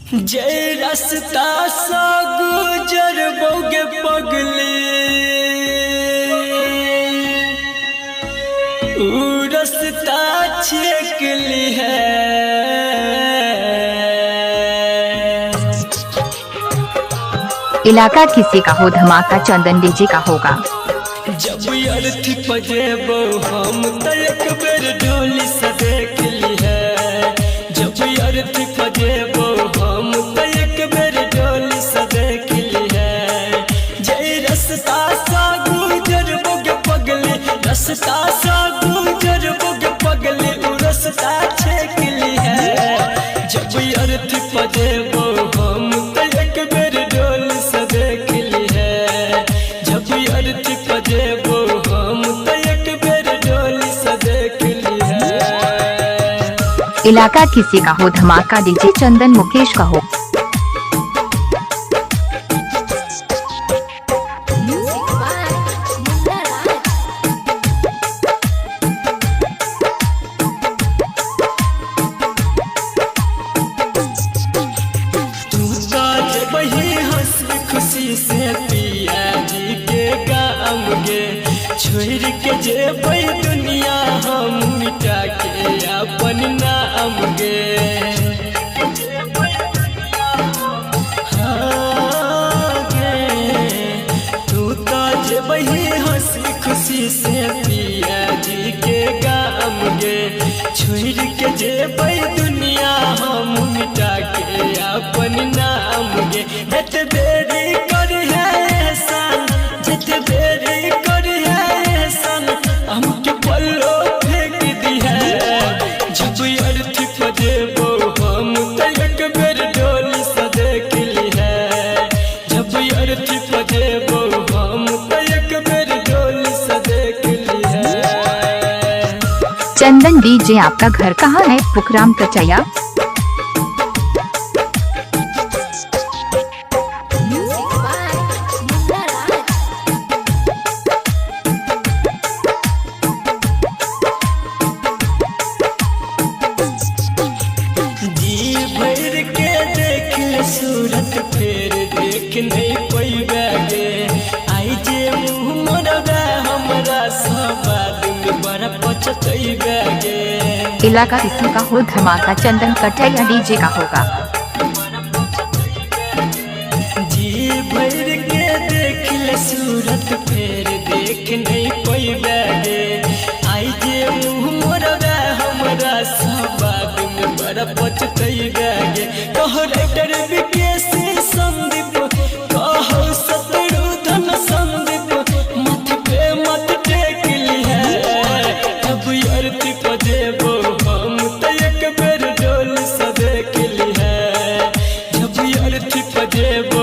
जय रास्ता सा गुजर बोगे पगले रास्ता छेक ली है। इलाका किसी का हो धमाका चंदन डीजे का होगा। जब अर्थी पजेबो हम तो एक बेर डोली से देख ली है। जब अर्थी पजेबो हम तो एक बेर डोली से देख ली है। जय रास्ता सा गुजर बोगे पगले रास्ता सा गुजर बोगे पगले रास्ता छेक ली है। जब अर्थी पजेबो हम तो एक बेर डोली से देख ली है। जब अर्थी पजेबो हम तो एक बेर डोली से देख ली है। इलाका किसी का हो धमाका डीजे चंदन मुकेश का हो। खुशी से पिया जी के गाम गे छोड़ के जेबै दुनिया हम मिटा के अपन नाम गे। हाँ गे तू तो जेबै हंसी खुशी से पिया जी के गाम गे छोड़ के जेबै दुनिया हम मिटा के अपन नाम गे। बेरी कर है सन जित बेरी कर है सन हमके पल्लो फेंक दी है। जब अर्थी पजेबो हम तो एक बेर डोली से देख ली है। जब अर्थी पजेबो हम तो एक बेर डोली से देख ली है। चंदन डीजे आपका घर कहाँ है? पुखराम कचैया। सूरत फेर देख नहीं पैबे गे आई जे मुँह मोरबे हमरा सब आदमी बड़ा पछतैबे गे। इलाका किसी का हो धमाका चंदन कटैया डीजे का होगा। जी भर के देख ले सूरत फेर देख नहीं पैबे गे आई जे मुँह मोरबे हमरा सब आदमी बड़ा पछतैबे गे। तोहरे डर विकेश संदीप कहो शत्रुधन संदीप मत पे मत टेक ली है। जब अर्थी पजेबो हम तो एक बेर डोली से देख ली है। जब अर्थी पजेबो